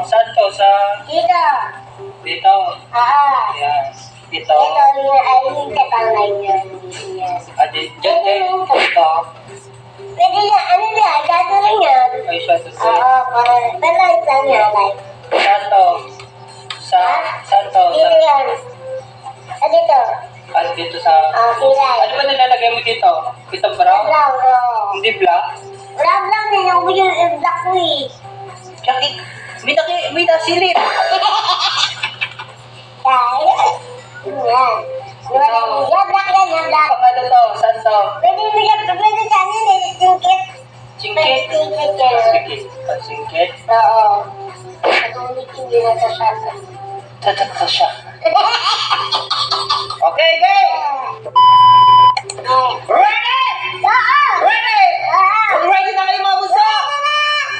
Saan to? Sa... Dito. Dito? Yes. Dito? Ito, ay katalay yun. Yes. Dyan dito? Pwede na, ano na, gato rin yun. Ay, siya to say. Pero lang yan, like. Saan to? Saan to? Dito yan. Dito. Dito sa... Kilay. Ano ba nilalagay mo dito? Itong brown? Brown, Hindi black? Brown lang din, yung black ko eh. May nasilip. Dahil, yan. Yan, black yan, yan, black. Ano to? Saan to? Pwede sa ano, singkit. Singkit? Singkit yan. Singkit? Oo. Patulitin din na siya. Tatak ka siya. Okay, game! Ready! Ready! Kung ready na kayo mga busa!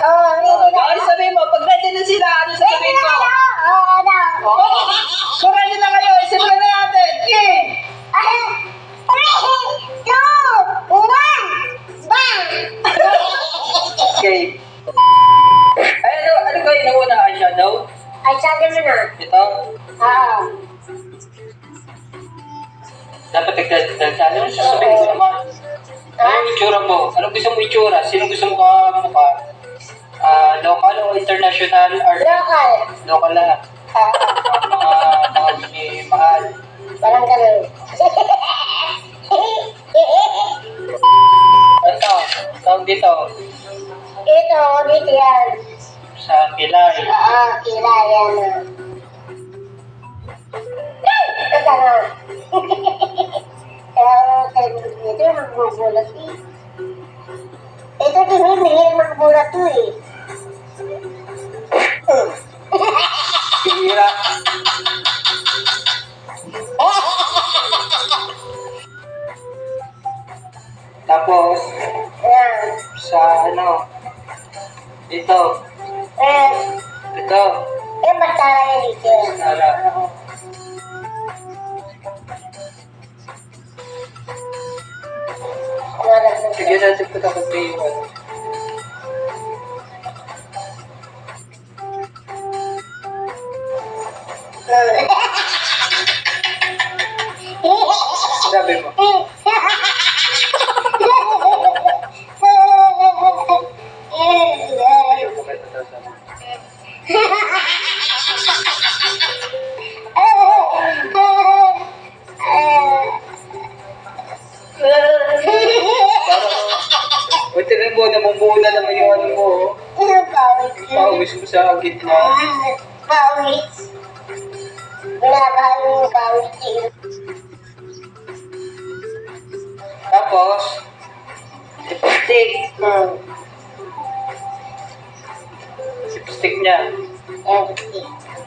Ano sabihin mo? Pag ready na sila, ano sasabihin ko? Kung ready na kayo, isimulan na natin! King! Okay. Ano kayo nauna? Eyeshadow? Ay, sabi mo na. Ito? Oo. Dapat nagdagdagan. Ano sasabihin ko naman? Anong itsura mo? Anong gusto mo itsura? Sino gusto mo mukha? Local o international artist? Local. Local lahat. Mga tawag ni Mahal. Parang ganun. Ano tawag dito? Ito, dito yan. Sa Pilay. Oo, kila yan. Ito na. Ito yung magbubulat eh. Ito din yung magbulat to eh. Pira. Tapos, Yan. sa ano, dito, ito, Basta lang yan dito. Nara. Sige natin ko tapos yung ano. Sabi mo. Buti rin mo, namumuo na naman yung ano mo. Pawis mo sa gitna. Pawis. Binabahan yung pawis. Tapos, lipstick. Lipstick niya.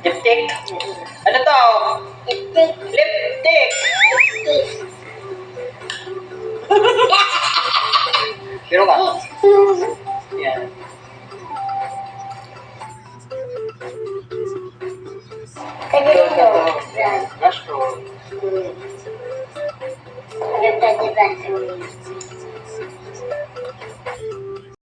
Lipstick. Ano to? Lipstick. Pero ka? Yan. Pwede rin to. Blush to. Maganda, diba?